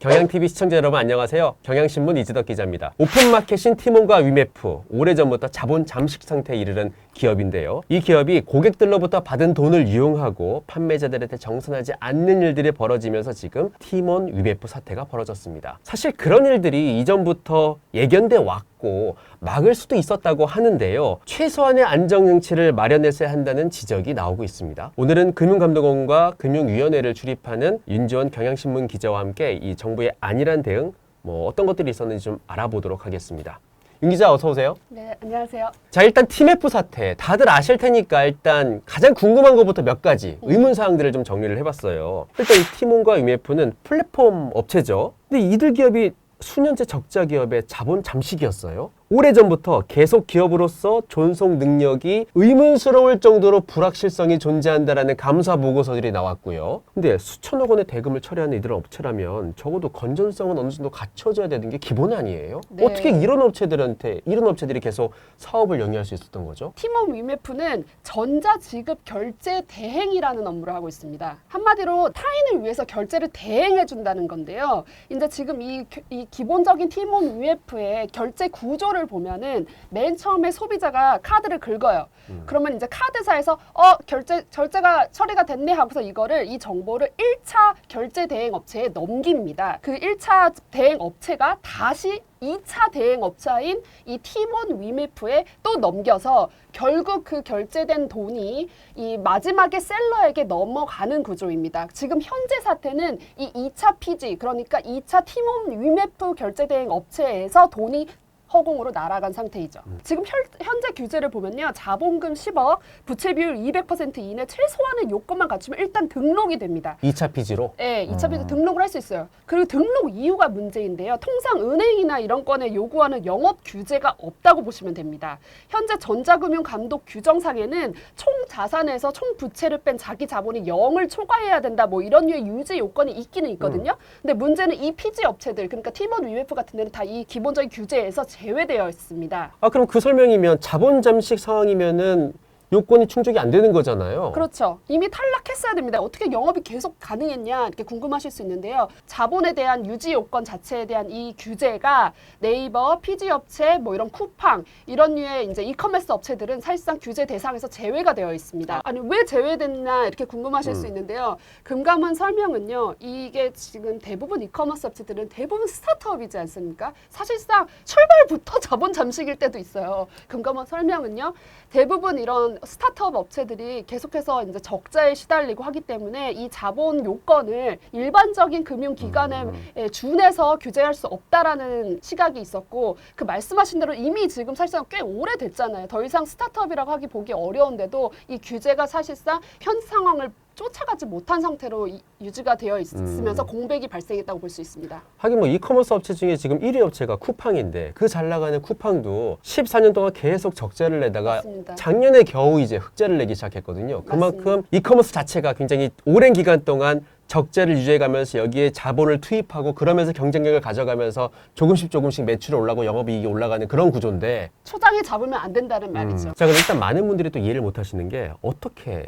경향TV 시청자 여러분 안녕하세요. 경향신문 이지덕 기자입니다. 오픈마켓인 티몬과 위메프, 오래전부터 자본 잠식 상태에 이르는 기업인데요. 이 기업이 고객들로부터 받은 돈을 이용하고 판매자들한테 정산하지 않는 일들이 벌어지면서 지금 티몬, 위메프 사태가 벌어졌습니다. 사실 그런 일들이 이전부터 예견돼 왔고 막을 수도 있었다고 하는데요. 최소한의 안정장치를 마련했어야 한다는 지적이 나오고 있습니다. 오늘은 금융감독원과 금융위원회를 출입하는 윤지원 경향신문 기자와 함께 이 정부의 안일한 대응, 어떤 것들이 있었는지 좀 알아보도록 하겠습니다. 윤 기자 어서 오세요. 네, 안녕하세요. 자, 일단 티메프 사태 다들 아실 테니까 일단 가장 궁금한 것부터 몇 가지 의문사항들을 좀 정리를 해봤어요. 일단 이 티몬과 위메프는 플랫폼 업체죠. 근데 이들 기업이 수년째 적자 기업의 자본 잠식이었어요. 오래전부터 계속 기업으로서 존속 능력이 의문스러울 정도로 불확실성이 존재한다라는 감사 보고서들이 나왔고요. 근데 수천억 원의 대금을 처리하는 이들 업체라면 적어도 건전성은 어느 정도 갖춰져야 되는 게 기본 아니에요? 네. 어떻게 이런 업체들이 계속 사업을 영위할 수 있었던 거죠? 티몬 위메프는 전자지급 결제 대행이라는 업무를 하고 있습니다. 한마디로 타인을 위해서 결제를 대행해 준다는 건데요. 이제 지금 이 기본적인 티몬 위메프의 결제 구조를 보면은 맨 처음에 소비자가 카드를 긁어요. 그러면 이제 카드사에서 결제가 처리가 됐네 하고서 이 정보를 1차 결제 대행 업체에 넘깁니다. 그 1차 대행 업체가 다시 2차 대행 업체인 이 티몬 위메프에 또 넘겨서 결국 그 결제된 돈이 이 마지막에 셀러에게 넘어가는 구조입니다. 지금 현재 사태는 이 2차 피지, 그러니까 2차 티몬 위메프 결제 대행 업체에서 돈이 허공으로 날아간 상태이죠. 지금 현재 규제를 보면요. 자본금 10억, 부채 비율 200% 이내 최소한의 요건만 갖추면 일단 등록이 됩니다. 2차 피지로? 네, 2차 피지 등록을 할 수 있어요. 그리고 등록 이유가 문제인데요. 통상 은행이나 이런 건에 요구하는 영업 규제가 없다고 보시면 됩니다. 현재 전자금융감독 규정상에는 총 자산에서 총 부채를 뺀 자기 자본이 0을 초과해야 된다. 이런 류의 유지 요건이 있기는 있거든요. 근데 문제는 이 피지 업체들, 그러니까 티몬 위메프 같은 데는 다 이 기본적인 규제에서 제외되어 있습니다. 그럼 그 설명이면 자본 잠식 상황이면은 요건이 충족이 안 되는 거잖아요. 그렇죠. 이미 탈락했어야 됩니다. 어떻게 영업이 계속 가능했냐 이렇게 궁금하실 수 있는데요. 자본에 대한 유지 요건 자체에 대한 이 규제가 네이버, 피지 업체, 이런 쿠팡 이런 류의 이제 이커머스 업체들은 사실상 규제 대상에서 제외가 되어 있습니다. 아니 왜 제외됐나 이렇게 궁금하실 수 있는데요. 금감원 설명은요. 이게 지금 대부분 이커머스 업체들은 대부분 스타트업이지 않습니까? 사실상 출발부터 자본 잠식일 때도 있어요. 금감원 설명은요. 대부분 이런 스타트업 업체들이 계속해서 이제 적자에 시달리고 하기 때문에 이 자본 요건을 일반적인 금융기관에 준해서 규제할 수 없다라는 시각이 있었고, 그 말씀하신 대로 이미 지금 사실상 꽤 오래됐잖아요. 더 이상 스타트업이라고 보기 어려운데도 이 규제가 사실상 현 상황을 쫓아가지 못한 상태로 유지가 되어 있으면서 공백이 발생했다고 볼 수 있습니다. 하긴 이커머스 업체 중에 지금 1위 업체가 쿠팡인데 그 잘 나가는 쿠팡도 14년 동안 계속 적자를 내다가 맞습니다. 작년에 겨우 이제 흑자를 내기 시작했거든요. 그만큼 맞습니다. 이커머스 자체가 굉장히 오랜 기간 동안 적자를 유지해가면서 여기에 자본을 투입하고 그러면서 경쟁력을 가져가면서 조금씩 매출이 올라가고 영업이익이 올라가는 그런 구조인데 초장에 잡으면 안 된다는 말이죠. 자, 그럼 일단 많은 분들이 또 이해를 못 하시는 게 어떻게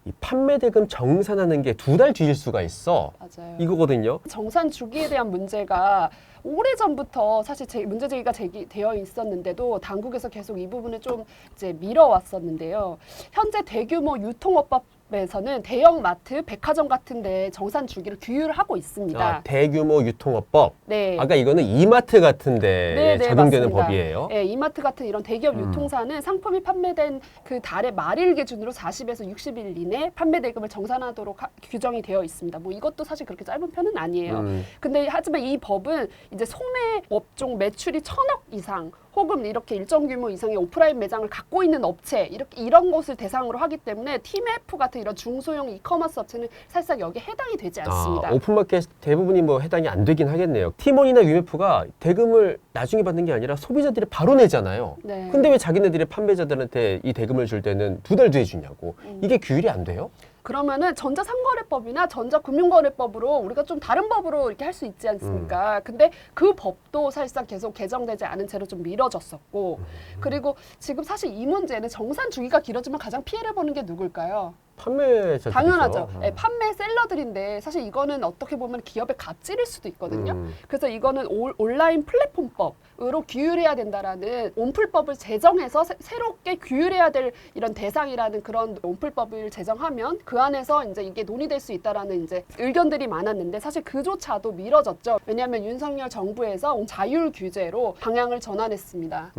이 판매 대금 정산하는 게 2달 뒤일 수가 있어. 맞아요. 이거거든요. 정산 주기에 대한 문제가 오래전부터 사실 문제 제기가 제기되어 있었는데도 당국에서 계속 이 부분을 좀 이제 미뤄왔었는데요. 현재 대규모 유통업법에서는 대형 마트, 백화점 같은 데 정산 주기를 규율을 하고 있습니다. 대규모 유통업법. 네. 아까 이거는 이마트 같은 데 적용되는 맞습니다. 법이에요. 네, 이마트 같은 이런 대기업 유통사는 상품이 판매된 그 달의 말일 기준으로 40에서 60일 이내 판매 대금을 정산하도록 규정이 되어 있습니다. 이것도 사실 그렇게 짧은 편은 아니에요. 근데 하지만 이 법은 이제 소매 업종 매출이 1,000억 이상 혹은 이렇게 일정 규모 이상의 오프라인 매장을 갖고 있는 업체 이런 것을 대상으로 하기 때문에 티메프 같은 이런 중소형 이커머스 업체는 사실상 여기에 해당이 되지 않습니다. 오픈마켓 대부분이 해당이 안 되긴 하겠네요. 티몬이나 위메프가 대금을 나중에 받는 게 아니라 소비자들이 바로 내잖아요. 네. 근데 왜 자기네들이 판매자들한테 이 대금을 줄 때는 2달 뒤에 주냐고. 이게 규율이 안 돼요? 그러면은 전자상거래법이나 전자금융거래법으로 우리가 좀 다른 법으로 이렇게 할 수 있지 않습니까? 근데 그 법도 사실상 계속 개정되지 않은 채로 좀 미뤄졌었고, 그리고 지금 사실 이 문제는 정산 주기가 길어지면 가장 피해를 보는 게 누굴까요? 판매자들이죠. 당연하죠. 네, 판매 셀러들인데 사실 이거는 어떻게 보면 기업의 갑질일 수도 있거든요. 그래서 이거는 온라인 플랫폼법으로 규율해야 된다라는 온플법을 제정해서 새롭게 규율해야 될 이런 대상이라는 그런 온플법을 제정하면 그 안에서 이제 이게 논의될 수 있다라는 이제 의견들이 많았는데 사실 그조차도 미뤄졌죠. 왜냐하면 윤석열 정부에서 자율 규제로 방향을 전환했습니다.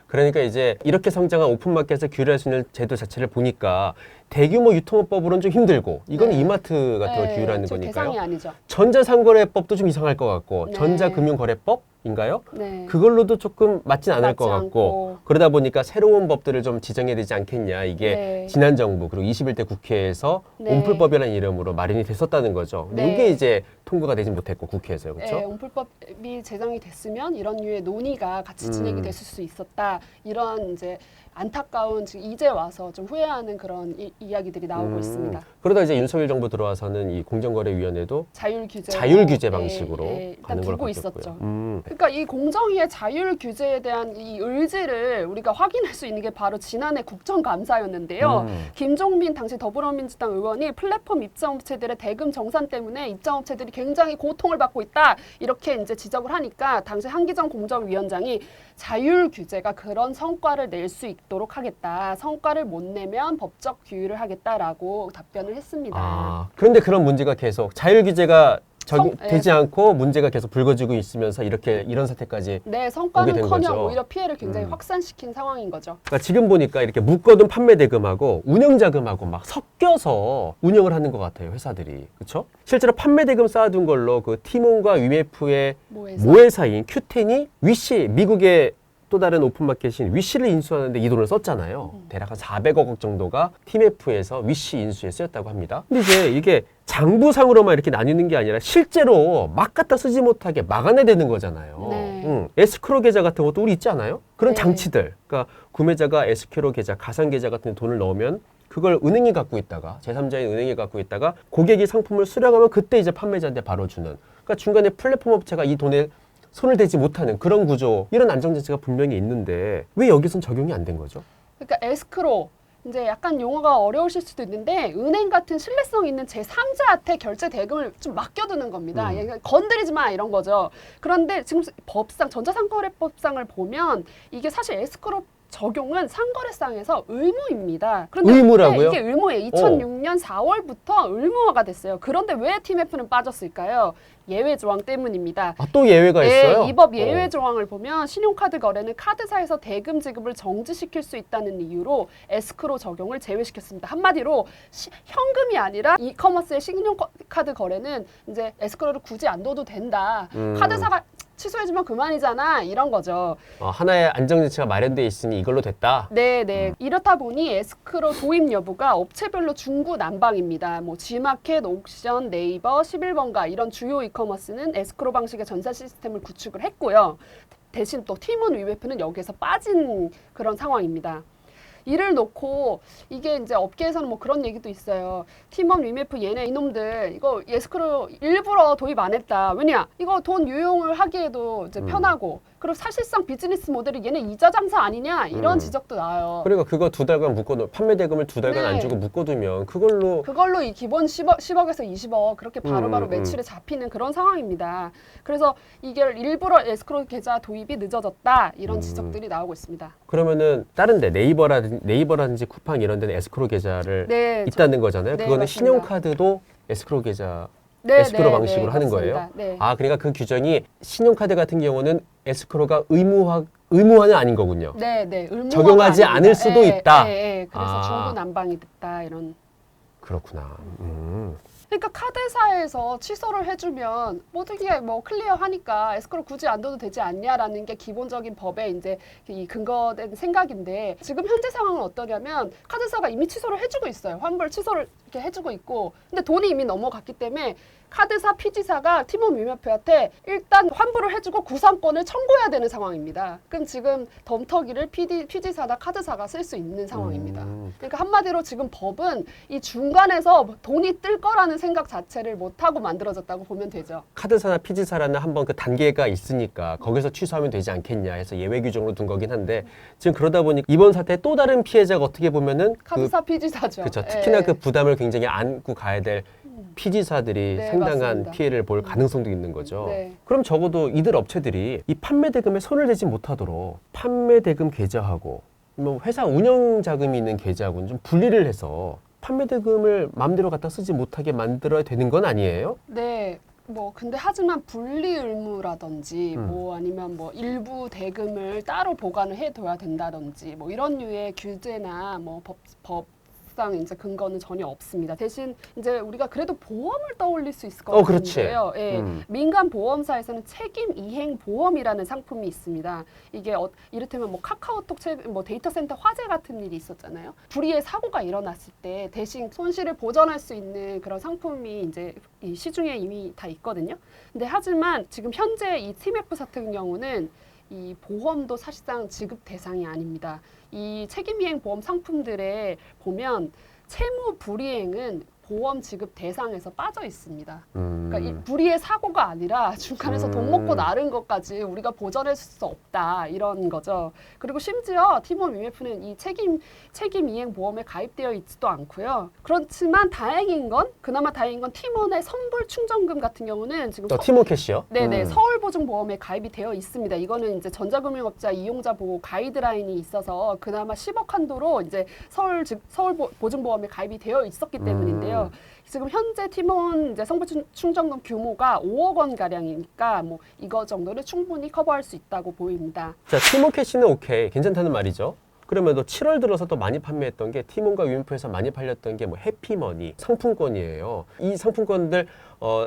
그러니까 이제 이렇게 성장한 오픈마켓에서 규율할 수 있는 제도 자체를 보니까 대규모 유통업법으로는 좀 힘들고 이건 네. 이마트 같은 걸 네, 규율하는 지금 거니까요. 대상이 아니죠. 전자상거래법도 좀 이상할 것 같고 네. 전자금융거래법인가요? 네. 그걸로도 조금 맞진 않을 맞지 것 같고 않고. 그러다 보니까 새로운 법들을 좀 지정해야 되지 않겠냐. 이게 네. 지난 정부 그리고 21대 국회에서 네. 온풀법이라는 이름으로 마련이 됐었다는 거죠. 근데 네. 이게 이제 통과가 되지 못했고 국회에서요. 그렇죠? 네, 온풀법이 제정이 됐으면 이런 류의 논의가 같이 진행이 됐을 수 있었다. 이런 이제 안타까운 지금 이제 와서 좀 후회하는 그런 이야기들이 나오고 있습니다. 그러다 이제 윤석열 정부 들어와서는 이 공정거래위원회도 자율 규제 자율 규제 방식으로 일단 가는 걸 두고 바뀌었고요. 있었죠. 네. 그러니까 이 공정위의 자율 규제에 대한 이 의지를 우리가 확인할 수 있는 게 바로 지난해 국정감사였는데요. 김종민 당시 더불어민주당 의원이 플랫폼 입점업체들의 대금 정산 때문에 입점업체들이 굉장히 고통을 받고 있다 이렇게 이제 지적을 하니까 당시 한기정 공정위원장이 자율 규제가 그런 성과를 낼 수 있도록 하겠다. 성과를 못 내면 법적 규율을 하겠다라고 답변을 했습니다. 아, 그런데 그런 문제가 계속 자율 규제가 되지 않고 문제가 계속 불거지고 있으면서 이런 사태까지 네, 오게 된 성과는커녕 거죠. 오히려 피해를 굉장히 확산시킨 상황인 거죠. 그러니까 지금 보니까 이렇게 묶어둔 판매 대금하고 운영 자금하고 막 섞여서 운영을 하는 것 같아요, 회사들이. 그렇죠? 실제로 판매 대금 쌓아둔 걸로 그 티몬과 위메프의 모회사인 큐텐이 위시 미국의 또 다른 오픈마켓인 위시를 인수하는데 이 돈을 썼잖아요. 대략 한 400억 정도가 팀F에서 위시 인수에 쓰였다고 합니다. 근데 이제 이게 장부상으로만 이렇게 나뉘는 게 아니라 실제로 막 갖다 쓰지 못하게 막아내야 되는 거잖아요. 네. 에스크로 계좌 같은 것도 우리 있지 않아요? 그런 네. 장치들. 그러니까 구매자가 에스크로 계좌, 가상 계좌 같은 데 돈을 넣으면 그걸 은행이 갖고 있다가 제3자인 은행이 갖고 있다가 고객이 상품을 수령하면 그때 이제 판매자한테 바로 주는. 그러니까 중간에 플랫폼 업체가 이 돈에 손을 대지 못하는 그런 구조, 이런 안정장치가 분명히 있는데 왜 여기선 적용이 안 된 거죠? 그러니까 에스크로 이제 약간 용어가 어려우실 수도 있는데 은행 같은 신뢰성 있는 제3자한테 결제 대금을 좀 맡겨두는 겁니다. 건드리지 마 이런 거죠. 그런데 지금 법상 전자상거래법상을 보면 이게 사실 에스크로 적용은 상거래상에서 의무입니다. 그런데 의무라고요? 이게 의무예요. 2006년 4월부터 의무화가 됐어요. 그런데 왜 팀F는 빠졌을까요? 예외 조항 때문입니다. 아, 또 예외가 있어요? 이 법 예외 조항을 보면 신용카드 거래는 카드사에서 대금 지급을 정지시킬 수 있다는 이유로 에스크로 적용을 제외시켰습니다. 한마디로 현금이 아니라 이커머스의 신용카드 거래는 이제 에스크로를 굳이 안 둬도 된다. 카드사가 취소해주면 그만이잖아 이런 거죠. 하나의 안정장치가 마련돼 있으니 이걸로 됐다? 네. 이렇다 보니 에스크로 도입 여부가 업체별로 중구난방입니다. 뭐 G마켓, 옥션, 네이버, 11번가 이런 주요 이커머스는 에스크로 방식의 전산 시스템을 구축을 했고요. 대신 또 팀원 위메프는 여기에서 빠진 그런 상황입니다. 이를 놓고 이게 이제 업계에서는 뭐 그런 얘기도 있어요. 팀원 위메프 얘네 이놈들 이거 에스크로 일부러 도입 안 했다. 왜냐? 이거 돈 유용을 하기에도 이제 편하고 그리고 사실상 비즈니스 모델이 얘네 이자 장사 아니냐 이런 지적도 나와요. 그러니까 그거 2달간 판매 대금을 2달간 네. 안 주고 묶어두면 그걸로 이 기본 10억에서 20억 그렇게 바로바로 매출에 잡히는 그런 상황입니다. 그래서 이게 일부러 에스크로 계좌 도입이 늦어졌다 이런 지적들이 나오고 있습니다. 그러면은 다른데 네이버라든지 쿠팡 이런 데는 에스크로 계좌를 네, 있다는 거잖아요. 네, 그거는 맞습니다. 신용카드도 에스크로 계좌 에스크로 방식으로 하는 맞습니다. 거예요? 네. 아, 그러니까 그 규정이 신용카드 같은 경우는 에스크로가 의무화는 아닌 거군요. 네, 의무화가 적용하지 아닙니다. 않을 수도 있다. 그래서 중구난방이 됐다 이런. 그렇구나. 그러니까 카드사에서 취소를 해주면 모두가 뭐 클리어하니까 에스크로 굳이 안 둬도 되지 않냐라는 게 기본적인 법의 이제 이 근거된 생각인데 지금 현재 상황은 어떠냐면 카드사가 이미 취소를 해주고 있어요. 환불 취소를 이렇게 해주고 있고, 근데 돈이 이미 넘어갔기 때문에 카드사, 피지사가 팀원 위메프한테 일단 환불을 해주고 구상권을 청구해야 되는 상황입니다. 그럼 지금 덤터기를 피지사나 카드사가 쓸 수 있는 상황입니다. 그러니까 한마디로 지금 법은 이 중간에서 돈이 뜰 거라는 생각 자체를 못하고 만들어졌다고 보면 되죠. 카드사나 피지사라는 한번 그 단계가 있으니까 거기서 취소하면 되지 않겠냐 해서 예외 규정으로 둔 거긴 한데 지금 그러다 보니 이번 사태의 또 다른 피해자가 어떻게 보면은 카드사, 피지사죠. 그렇죠. 특히나 예. 그 부담을 굉장히 안고 가야 될 피지사들이 네, 상당한 맞습니다. 피해를 볼 가능성도 있는 거죠. 네. 그럼 적어도 이들 업체들이 이 판매 대금에 손을 대지 못하도록 판매 대금 계좌하고 뭐 회사 운영 자금이 있는 계좌하고는 좀 분리를 해서 판매 대금을 마음대로 갖다 쓰지 못하게 만들어야 되는 건 아니에요? 네. 뭐 근데 하지만 분리 의무라든지 뭐 아니면 뭐 일부 대금을 따로 보관을 해둬야 된다든지 뭐 이런 류의 규제나 뭐 법상 이제 근거는 전혀 없습니다. 대신 이제 우리가 그래도 보험을 떠올릴 수 있을 것 그렇지. 같은데요. 예, 민간 보험사에서는 책임 이행 보험이라는 상품이 있습니다. 이게 이를테면 뭐 카카오톡 뭐 데이터 센터 화재 같은 일이 있었잖아요. 불의의 사고가 일어났을 때 대신 손실을 보전할 수 있는 그런 상품이 이제 이 시중에 이미 다 있거든요. 근데 하지만 지금 현재 이 TMF 같은 경우는 이 보험도 사실상 지급 대상이 아닙니다. 이 책임이행 보험 상품들에 보면 채무 불이행은 보험 지급 대상에서 빠져 있습니다. 그러니까 이 불의의 사고가 아니라 중간에서 돈 먹고 나른 것까지 우리가 보전할 수 없다 이런 거죠. 그리고 심지어 팀원 위메프는 이 책임 이행 보험에 가입되어 있지도 않고요. 그렇지만 그나마 다행인 건 팀원의 선불 충전금 같은 경우는 지금 팀원 캐시요? 네네 서울보증보험에 가입이 되어 있습니다. 이거는 이제 전자금융업자 이용자 보호 가이드라인이 있어서 그나마 10억 한도로 이제 서울보증보험에 가입이 되어 있었기 때문인데요. 지금 현재 팀원 이제 선불 충전금 규모가 5억 원 가량이니까 뭐 이거 정도는 충분히 커버할 수 있다고 보입니다. 자, 팀원 캐시는 오케이. 괜찮다는 말이죠. 그러면 또 7월 들어서 또 많이 판매했던 게 팀원과 위메프에서 많이 팔렸던 게 뭐 해피머니 상품권이에요. 이 상품권들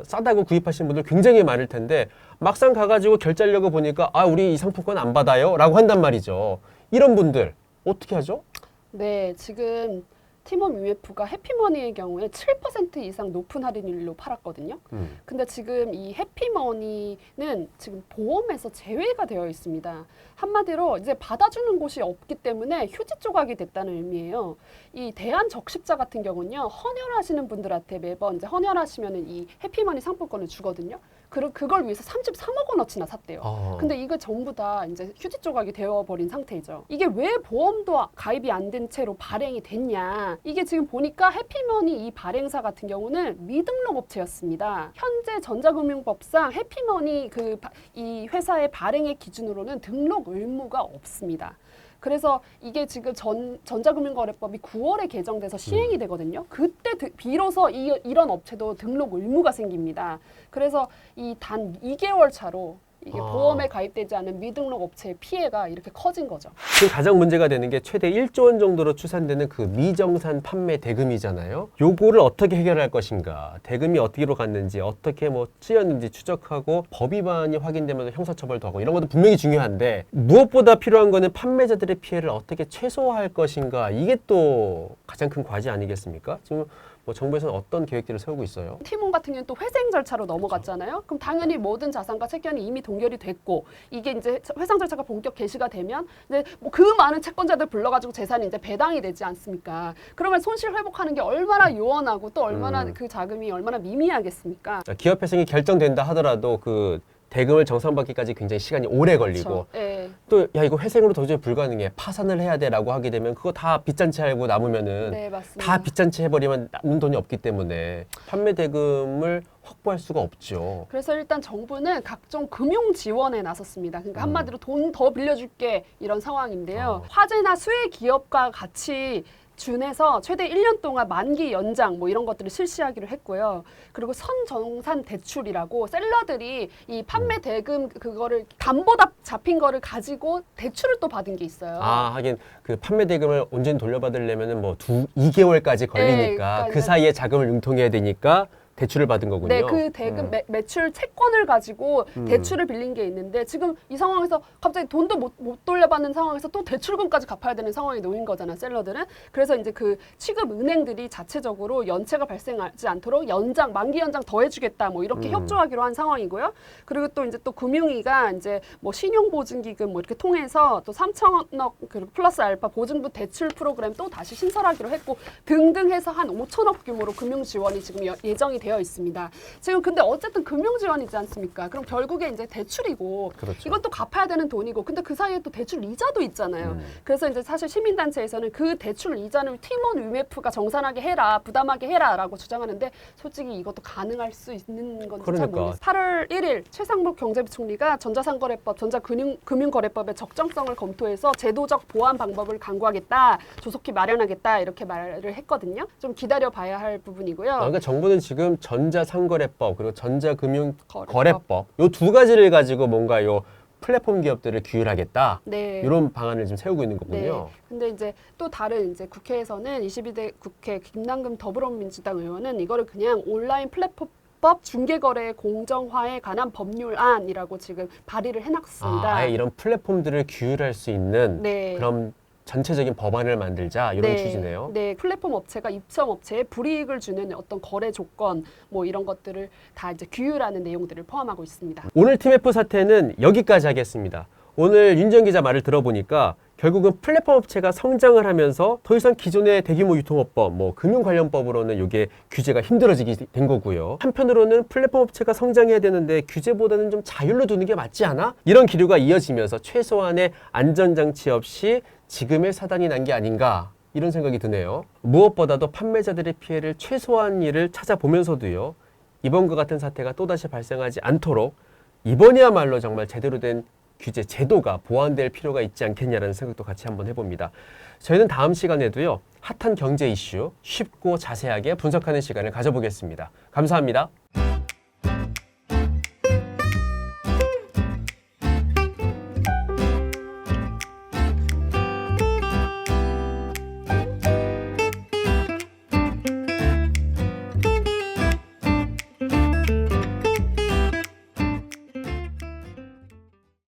싸다고 구입하신 분들 굉장히 많을 텐데 막상 가가지고 결제하려고 보니까 우리 이 상품권 안 받아요 라고 한단 말이죠. 이런 분들 어떻게 하죠? 네, 지금 팀원 위메프가 해피머니의 경우에 7% 이상 높은 할인율로 팔았거든요. 근데 지금 이 해피머니는 지금 보험에서 제외가 되어 있습니다. 한마디로 이제 받아주는 곳이 없기 때문에 휴지 조각이 됐다는 의미예요. 이 대한적십자 같은 경우는요, 헌혈하시는 분들한테 매번 이제 헌혈하시면은 이 해피머니 상품권을 주거든요. 그걸 위해서 33억 원어치나 샀대요. 근데 이거 전부 다 이제 휴지 조각이 되어버린 상태죠. 이게 왜 보험도 가입이 안 된 채로 발행이 됐냐. 이게 지금 보니까 해피머니 이 발행사 같은 경우는 미등록 업체였습니다. 현재 전자금융법상 해피머니 이 회사의 발행의 기준으로는 등록 의무가 없습니다. 그래서 이게 지금 전자금융거래법이 9월에 개정돼서 시행이 되거든요. 그때 비로소 이런 업체도 등록 의무가 생깁니다. 그래서 이 단 2개월 차로 이게 보험에 가입되지 않은 미등록 업체의 피해가 이렇게 커진 거죠. 지금 가장 문제가 되는 게 최대 1조 원 정도로 추산되는 그 미정산 판매 대금이잖아요. 요거를 어떻게 해결할 것인가, 대금이 어디로 갔는지, 어떻게 뭐 쓰였는지 추적하고 법 위반이 확인되면 형사처벌도 하고 이런 것도 분명히 중요한데 무엇보다 필요한 거는 판매자들의 피해를 어떻게 최소화할 것인가, 이게 또 가장 큰 과제 아니겠습니까? 지금 뭐 정부에서는 어떤 계획들을 세우고 있어요? 팀원 같은 경우는 또 회생 절차로 넘어갔잖아요. 그럼 당연히 모든 자산과 채권이 이미 동결이 됐고 이게 이제 회상 절차가 본격 개시가 되면 이제 뭐 그 많은 채권자들 불러가지고 재산이 이제 배당이 되지 않습니까? 그러면 손실 회복하는 게 얼마나 요원하고 또 얼마나 그 자금이 얼마나 미미하겠습니까? 기업 회생이 결정된다 하더라도 그 대금을 정산받기까지 굉장히 시간이 오래 걸리고 그렇죠. 네. 또 야 이거 회생으로 도저히 불가능해, 파산을 해야 돼라고 하게 되면 그거 다 빚잔치 하고 남으면은 네, 맞습니다. 다 빚잔치 해버리면 남는 돈이 없기 때문에 판매 대금을 확보할 수가 없죠. 그래서 일단 정부는 각종 금융 지원에 나섰습니다. 그러니까 한마디로 돈 더 빌려줄게 이런 상황인데요. 화재나 수혜 기업과 같이 준해서 최대 1년 동안 만기 연장 뭐 이런 것들을 실시하기로 했고요. 그리고 선정산 대출이라고 셀러들이 이 판매 대금 그거를 담보다 잡힌 거를 가지고 대출을 또 받은 게 있어요. 하긴 그 판매 대금을 온전히 돌려받으려면은 뭐 2개월까지 걸리니까 네, 그 사이에 자금을 융통해야 되니까 대출을 받은 거군요. 네, 그 대금 매출 채권을 가지고 대출을 빌린 게 있는데 지금 이 상황에서 갑자기 돈도 못 돌려받는 상황에서 또 대출금까지 갚아야 되는 상황이 놓인 거잖아, 셀러들은. 그래서 이제 그 취급 은행들이 자체적으로 연체가 발생하지 않도록 만기 연장 더 해주겠다, 뭐 이렇게 협조하기로 한 상황이고요. 그리고 또 이제 또 금융위가 이제 뭐 신용보증기금 뭐 이렇게 통해서 또 3천억 그리고 플러스 알파 보증부 대출 프로그램 또 다시 신설하기로 했고 등등 해서 한 5천억 규모로 금융 지원이 지금 예정이 되어 있습니다. 지금 근데 어쨌든 금융 지원이지 않습니까? 그럼 결국에 이제 대출이고 그렇죠. 이건 또 갚아야 되는 돈이고 근데 그 사이에 또 대출 이자도 있잖아요. 그래서 이제 사실 시민단체에서는 그 대출 이자는 팀원 위메프가 정산하게 해라, 부담하게 해라라고 주장하는데 솔직히 이것도 가능할 수 있는 건지 잘 그러니까. 모르겠어요. 8월 1일 최상목 경제부총리가 전자상거래법, 전자금융거래법의 적정성을 검토해서 제도적 보완 방법을 강구하겠다, 조속히 마련하겠다 이렇게 말을 했거든요. 좀 기다려봐야 할 부분이고요. 그러니까 정부는 지금 전자상거래법 그리고 전자금융거래법 요 두 가지를 가지고 뭔가 요 플랫폼 기업들을 규율하겠다. 네. 이런 방안을 지금 세우고 있는 거군요. 네. 근데 이제 또 다른 이제 국회에서는 22대 국회 김남금 더불어민주당 의원은 이거를 그냥 온라인 플랫폼법 중개거래 공정화에 관한 법률안이라고 지금 발의를 해놨습니다. 아예 이런 플랫폼들을 규율할 수 있는 네. 그럼 전체적인 법안을 만들자 이런 취지네요. 네, 플랫폼 업체가 입점 업체에 불이익을 주는 어떤 거래 조건 뭐 이런 것들을 다 이제 규율하는 내용들을 포함하고 있습니다. 오늘 팀F 사태는 여기까지 하겠습니다. 오늘 윤지영 기자 말을 들어보니까 결국은 플랫폼 업체가 성장을 하면서 더 이상 기존의 대규모 유통업법, 뭐 금융 관련법으로는 이게 규제가 힘들어지게 된 거고요. 한편으로는 플랫폼 업체가 성장해야 되는데 규제보다는 좀 자율로 두는 게 맞지 않아? 이런 기류가 이어지면서 최소한의 안전장치 없이 지금의 사단이 난 게 아닌가 이런 생각이 드네요. 무엇보다도 판매자들의 피해를 최소화한 일을 찾아보면서도요. 이번과 같은 사태가 또다시 발생하지 않도록 이번이야말로 정말 제대로 된 규제 제도가 보완될 필요가 있지 않겠냐라는 생각도 같이 한번 해봅니다. 저희는 다음 시간에도요. 핫한 경제 이슈 쉽고 자세하게 분석하는 시간을 가져보겠습니다. 감사합니다.